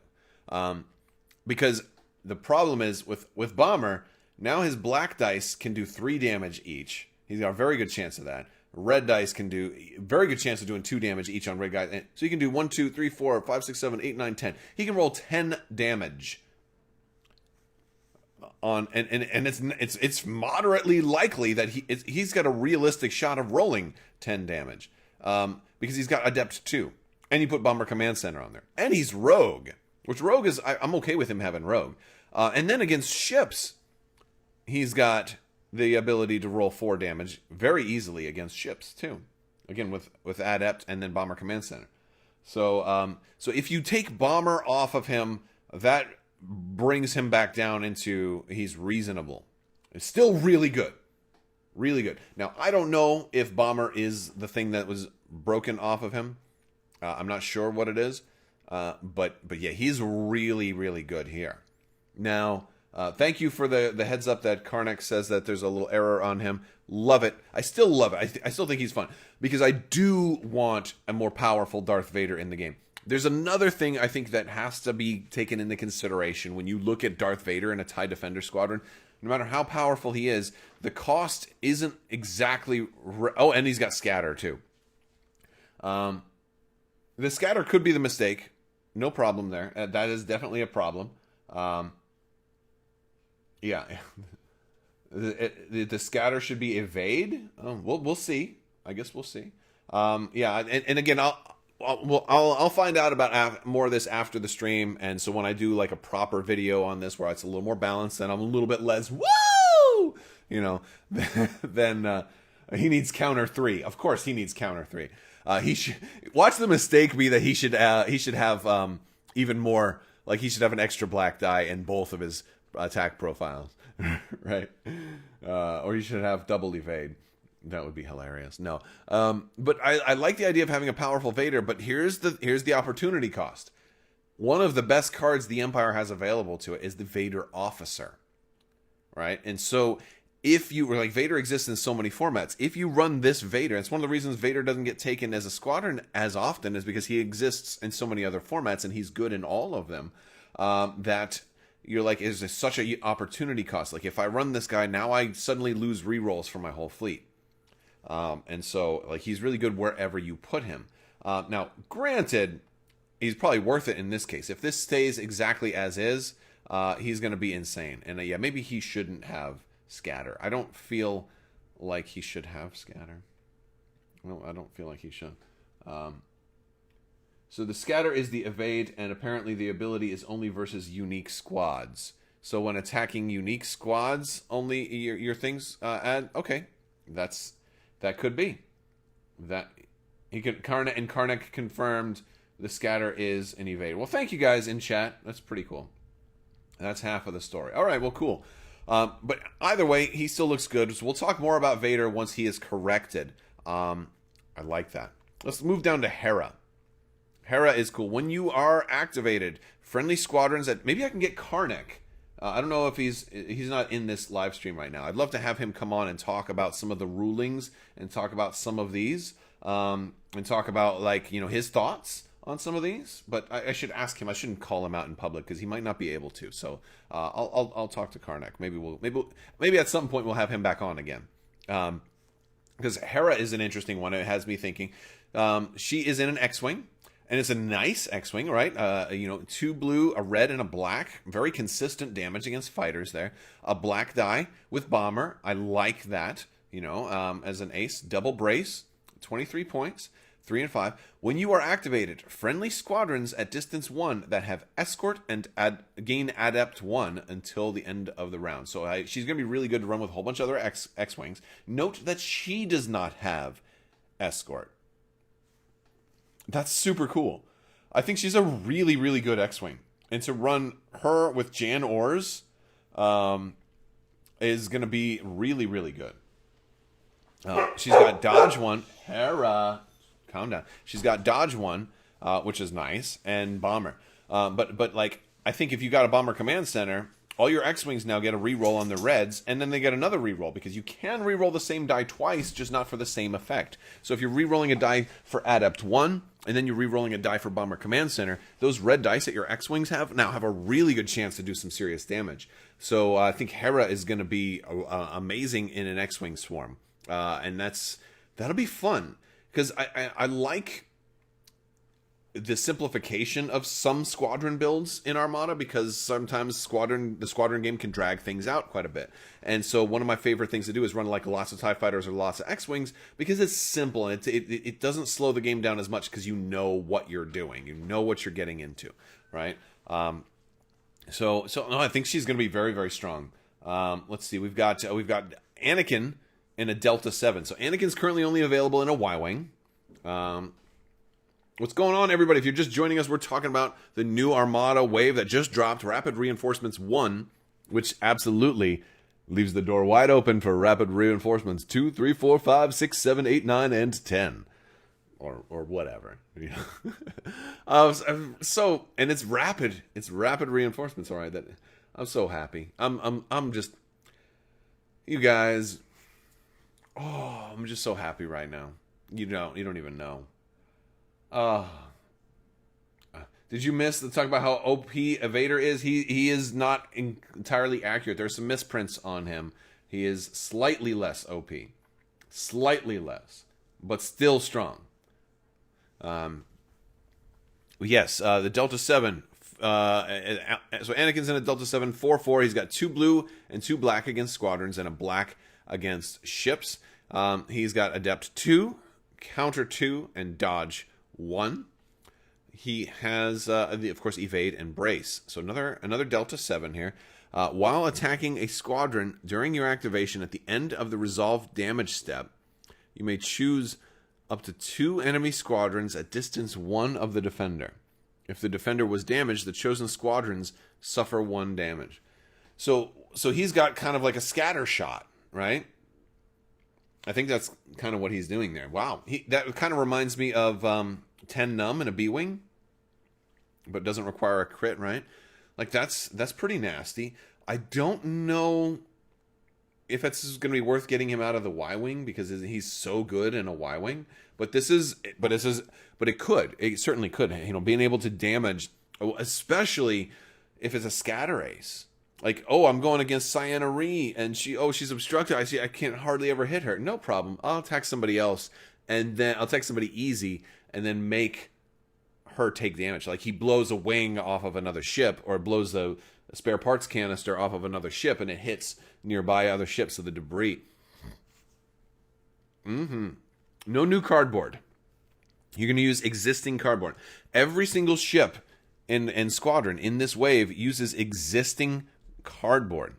because the problem is with Bomber, now his black dice can do 3 damage each. He's got a very good chance of that. Red dice can do very good chance of doing 2 damage each on red guys. So he can do 1, 2, 3, 4, 5, 6, 7, 8, 9, 10. He can roll 10 damage on, and it's moderately likely that he's got a realistic shot of rolling 10 damage, because he's got Adept 2, and you put Bomber Command Center on there, and he's Rogue, which Rogue is I'm okay with him having Rogue, and then against ships, he's got the ability to roll 4 damage very easily against ships too. Again, with Adept and then Bomber Command Center. So if you take Bomber off of him, that brings him back down into he's reasonable. It's still really good. Really good. Now, I don't know if Bomber is the thing that was broken off of him. I'm not sure what it is. But yeah, he's really, really good here. Now, thank you for the heads up that Karnak says that there's a little error on him. Love it. I still love it. I still think he's fun, because I do want a more powerful Darth Vader in the game. There's another thing I think that has to be taken into consideration when you look at Darth Vader in a TIE Defender Squadron. No matter how powerful he is, the cost isn't exactly... Oh, and he's got Scatter, too. The Scatter could be the mistake. No problem there. That is definitely a problem. Yeah. The Scatter should be Evade. We'll see. I guess we'll see. Yeah, and again, I'll find out about more of this after the stream, and so when I do like a proper video on this where it's a little more balanced and I'm a little bit less woo, then he needs counter 3. Of course, he needs counter 3. He should watch the mistake be that he should have even more, like he should have an extra black die in both of his attack profiles, right? Or he should have double evade. That would be hilarious. No, but I like the idea of having a powerful Vader. But here's the opportunity cost. One of the best cards the Empire has available to it is the Vader Officer, right? And so if you were like, Vader exists in so many formats. If you run this Vader, it's one of the reasons Vader doesn't get taken as a squadron as often, is because he exists in so many other formats and he's good in all of them. That you're like, is such a opportunity cost. Like if I run this guy now, I suddenly lose rerolls for my whole fleet. And so, like, he's really good wherever you put him. Now, granted, he's probably worth it in this case. If this stays exactly as is, he's going to be insane. And yeah, maybe he shouldn't have Scatter. I don't feel like he should have Scatter. No, I don't feel like he should. So the Scatter is the evade, and apparently the ability is only versus unique squads. So when attacking unique squads, only your things add. Okay, that could be. That he could Karnak confirmed the Scatter is an evade. Well, thank you guys in chat. That's pretty cool. That's half of the story. All right, well, cool. But either way, he still looks good. So we'll talk more about Vader once he is corrected. I like that. Let's move down to Hera. Hera is cool. When you are activated, friendly squadrons that maybe I can get Karnak. I don't know if he's not in this live stream right now. I'd love to have him come on and talk about some of the rulings and talk about some of these, and talk about, like, his thoughts on some of these. But I should ask him. I shouldn't call him out in public because he might not be able to. So I'll talk to Karnak. Maybe at some point we'll have him back on again. Because Hera is an interesting one. It has me thinking. She is in an X-wing. And it's a nice X-wing, right? 2 blue, a red, and a black. Very consistent damage against fighters there. A black die with Bomber. I like that. As an ace. Double brace. 23 points. 3 and 5. When you are activated, friendly squadrons at distance 1 that have escort and gain adept 1 until the end of the round. So she's going to be really good to run with a whole bunch of other X-Wings. Note that she does not have escort. That's super cool. I think she's a really, really good X-Wing. And to run her with Jan Ors is going to be really, really good. She's got Dodge 1. Hera. Calm down. She's got Dodge 1, which is nice, and Bomber. But like, I think if you got a Bomber Command Center, all your X-Wings now get a reroll on the reds, and then they get another reroll, because you can reroll the same die twice, just not for the same effect. So if you're rerolling a die for Adept 1, and then you're rerolling a die for Bomber Command Center, those red dice that your X-Wings have now have a really good chance to do some serious damage. So I think Hera is going to be amazing in an X-Wing swarm. And that'll be fun, because I like the simplification of some squadron builds in Armada, because sometimes the squadron game can drag things out quite a bit. And so one of my favorite things to do is run like lots of TIE Fighters or lots of X-Wings, because it's simple and it doesn't slow the game down as much, because you know what you're doing, you know what you're getting into, right? So no, I think she's going to be very, very strong. Let's see, we've got Anakin in a Delta 7. So Anakin's currently only available in a Y-Wing. What's going on, everybody? If you're just joining us, we're talking about the new Armada wave that just dropped, Rapid Reinforcements 1, which absolutely leaves the door wide open for Rapid Reinforcements 2, 3, 4, 5, 6, 7, 8, 9, and 10. Or whatever. So, and it's rapid. It's Rapid Reinforcements, all right. That I'm so happy. I'm just, you guys. Oh, I'm just so happy right now. You don't even know. Did you miss the talk about how OP Vader is? He is not entirely accurate. There's some misprints on him. He is slightly less OP. Slightly less. But still strong. Yes, the Delta 7. So Anakin's in a Delta 7 4-4. He's got 2 blue and 2 black against squadrons and a black against ships. He's got Adept 2, Counter 2, and Dodge 1. He has, of course, Evade and Brace. So another Delta 7 here. While attacking a squadron during your activation at the end of the resolve damage step, you may choose up to 2 enemy squadrons at distance 1 of the defender. If the defender was damaged, the chosen squadrons suffer 1 damage. So he's got kind of like a scatter shot, right? I think that's kind of what he's doing there. Wow. That kind of reminds me of 10 Numb and a B-Wing, but doesn't require a crit, right? Like, that's pretty nasty. I don't know if it's going to be worth getting him out of the Y-Wing, because he's so good in a Y-Wing. But it could. It certainly could. You know, being able to damage, especially if it's a scatter ace. Like, oh, I'm going against Sienna Ree, and she's obstructed. I can't hardly ever hit her. No problem. I'll attack somebody else, and then I'll attack somebody easy, and then make her take damage. Like, he blows a wing off of another ship, or blows a spare parts canister off of another ship, and it hits nearby other ships of the debris. No new cardboard. You're going to use existing cardboard. Every single ship in Squadron in this wave uses existing cardboard.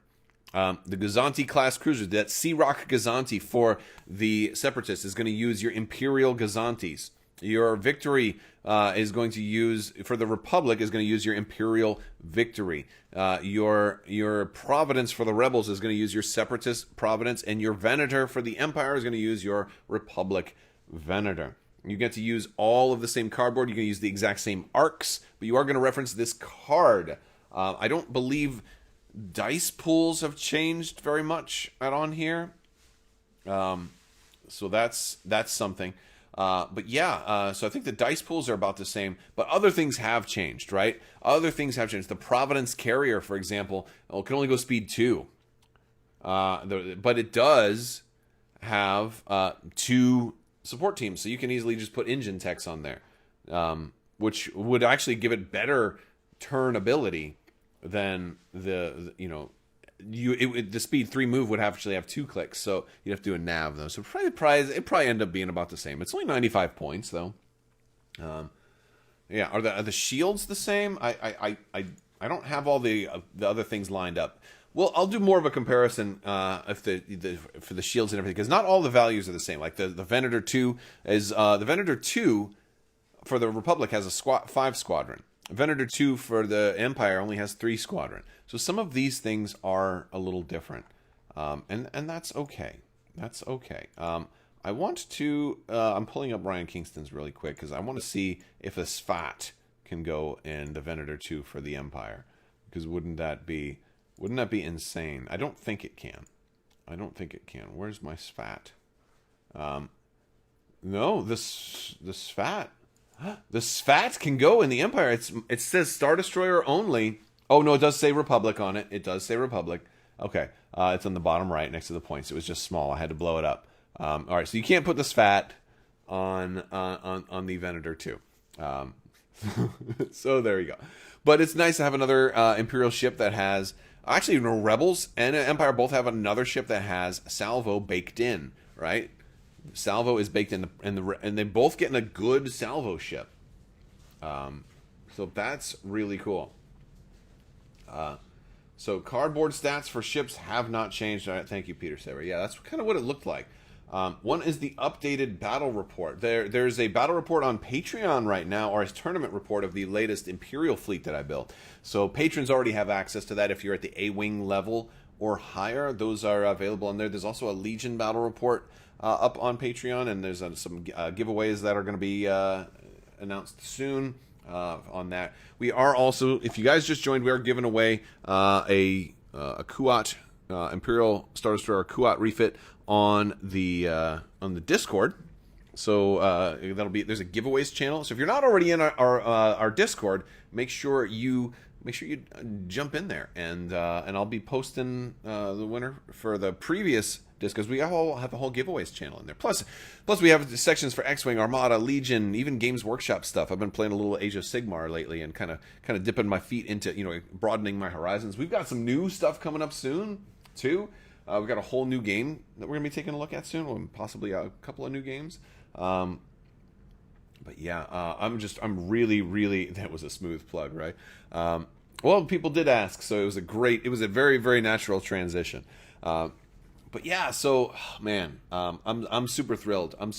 The Gazante class cruisers, that Sea Rock Gazante for the Separatists, is going to use your Imperial Gazantes. Your Victory is going to use, for the Republic, is going to use your Imperial Victory. Your Providence for the Rebels is going to use your Separatist Providence, and your Venator for the Empire is going to use your Republic Venator. You get to use all of the same cardboard. You can use the exact same arcs, but you are going to reference this card. I don't believe dice pools have changed very much on here. So that's something. But yeah, so I think the dice pools are about the same, but other things have changed, right? Other things have changed. The Providence Carrier, for example, can only go speed 2. But it does have 2 support teams, so you can easily just put engine techs on there, which would actually give it better turn ability than the the speed 3 move would actually have 2 clicks, so you'd have to do a nav though. So it probably end up being about the same. It's only 95 points though. Yeah, are the shields the same? I don't have all the other things lined up. Well, I'll do more of a comparison for the shields and everything, because not all the values are the same. Like the Venator 2 is the Venator 2 for the Republic has a 5 squadron. Venator 2 for the Empire only has 3 squadron. So some of these things are a little different, and that's okay. That's okay. I want to. I'm pulling up Ryan Kingston's really quick because I want to see if a SFAT can go in the Venator 2 for the Empire, because wouldn't that be insane? I don't think it can. I don't think it can. Where's my SFAT? No, the SFAT. The SFAT can go in the Empire. It says Star Destroyer only. Oh no, it does say Republic on it. It does say Republic. Okay, it's on the bottom right next to the points. It was just small. I had to blow it up. All right, so you can't put the SFAT on the Venator 2. So there you go. But it's nice to have another Imperial ship that has actually Rebels and Empire both have another ship that has salvo baked in, right? Salvo is baked in and they both getting a good salvo ship. So that's really cool. So cardboard stats for ships have not changed. All right, thank you, Peter Saber. Yeah, that's kind of what it looked like. One is the updated battle report. There's a battle report on Patreon right now, or a tournament report of the latest Imperial fleet that I built. So patrons already have access to that if you're at the A-Wing level or higher. Those are available in there. There's also a Legion battle report up on Patreon, and there's some giveaways that are going to be announced soon on that. We are also, if you guys just joined, we are giving away a Kuat Imperial Star Destroyer Kuat refit on the Discord. So there's a giveaways channel. So if you're not already in our Discord, make sure you jump in there, and I'll be posting the winner for the previous disc, because we all have a whole giveaways channel in there. Plus we have sections for X-Wing, Armada, Legion, even Games Workshop stuff. I've been playing a little Age of Sigmar lately and kind of dipping my feet into broadening my horizons. We've got some new stuff coming up soon too. We've got a whole new game that we're gonna be taking a look at soon, or possibly a couple of new games. But yeah, I'm really that was a smooth plug, right? Well, people did ask, so it was a very, very natural transition. But yeah, so man, I'm super thrilled. And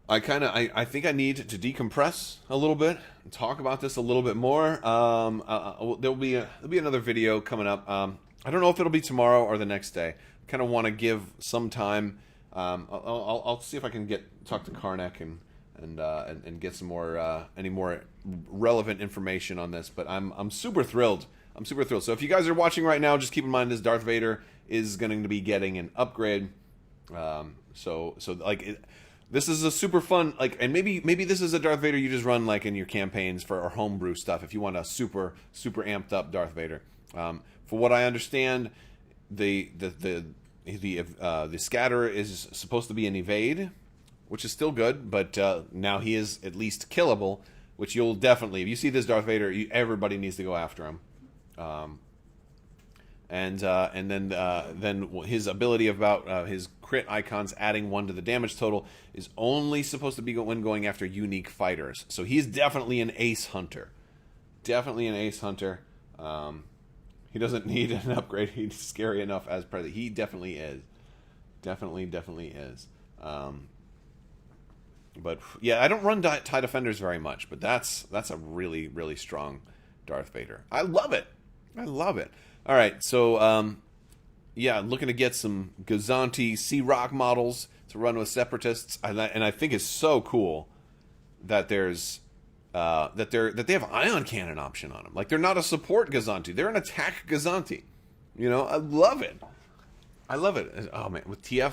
I think I need to decompress a little bit and talk about this a little bit more. There'll be another video coming up. I don't know if it'll be tomorrow or the next day. I kind of want to give some time. I'll see if I can talk to Karnak and get some more any more relevant information on this. But I'm super thrilled. So if you guys are watching right now, just keep in mind this Darth Vader is going to be getting an upgrade. This is a super fun, and maybe this is a Darth Vader you just run in your campaigns or homebrew stuff if you want a super amped up Darth Vader. For what I understand, the scatter is supposed to be an evade, which is still good, but now he is at least killable, which you'll definitely, if you see this Darth Vader, everybody needs to go after him. And then his ability about his crit icons adding 1 to the damage total is only supposed to be when going after unique fighters. So he's definitely an ace hunter. He doesn't need an upgrade. He's scary enough as president. He definitely is. Definitely is. But yeah, I don't run TIE Defenders very much, but that's a really, really strong Darth Vader. I love it. All right, so yeah, looking to get some Gazante Sea Rock models to run with Separatists, and I think it's so cool that there's that they have ion cannon option on them. Like, they're not a support Gazante, they're an attack Gazante. I love it. Oh man, with TF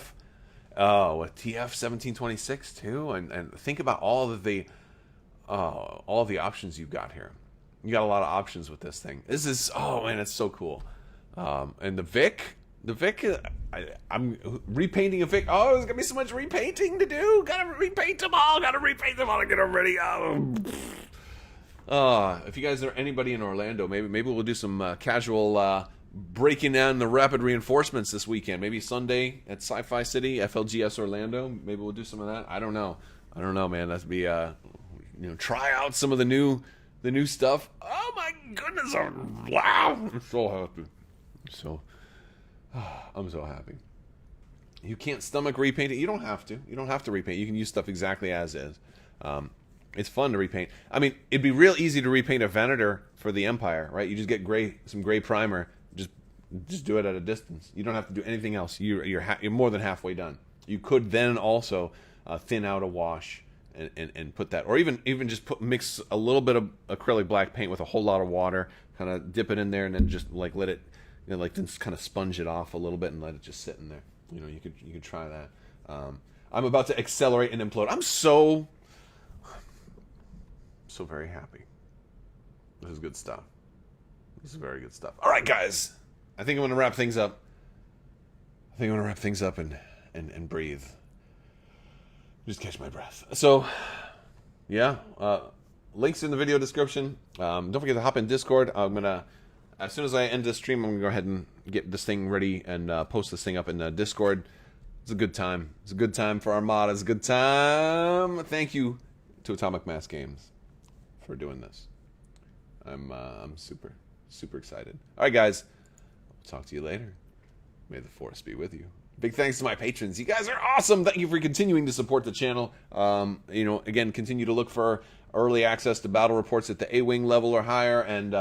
1726 too, and think about all of the options you've got here. You got a lot of options with this thing. This is, oh man, it's so cool. And the Vic, I'm repainting a Vic. Oh, there's gonna be so much repainting to do. Gotta repaint them all and get them ready. If you guys are anybody in Orlando, maybe we'll do some casual breaking down the rapid reinforcements this weekend. Maybe Sunday at Sci-Fi City, FLGS Orlando. Maybe we'll do some of that. I don't know, man. That'd be try out some of the new stuff. Oh my goodness! Wow! I'm so happy. I'm so happy. You can't stomach repainting. You don't have to. You don't have to repaint. You can use stuff exactly as is. It's fun to repaint. I mean, it'd be real easy to repaint a Venator for the Empire, right? You just get some gray primer. Just do it at a distance. You don't have to do anything else. You're more than halfway done. You could then also thin out a wash and put that, or even just mix a little bit of acrylic black paint with a whole lot of water, kind of dip it in there, and then just like let it, then kind of sponge it off a little bit and let it just sit in there. You could try that. I'm about to accelerate and implode. I'm so very happy. This is good stuff. This is very good stuff. All right, guys. I think I'm going to wrap things up. And breathe. Just catch my breath. So, yeah. Links in the video description. Don't forget to hop in Discord. I'm going to, as soon as I end this stream, I'm going to go ahead and get this thing ready and post this thing up in Discord. It's a good time. It's a good time for Armada. It's a good time. Thank you to Atomic Mass Games for doing this. I'm super excited. All right, guys. I'll talk to you later. May the Force be with you. Big thanks to my patrons. You guys are awesome. Thank you for continuing to support the channel. Again, continue to look for early access to battle reports at the A-Wing level or higher, and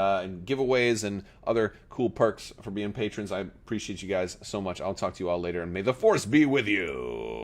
giveaways and other cool perks for being patrons. I appreciate you guys so much. I'll talk to you all later, and may the Force be with you.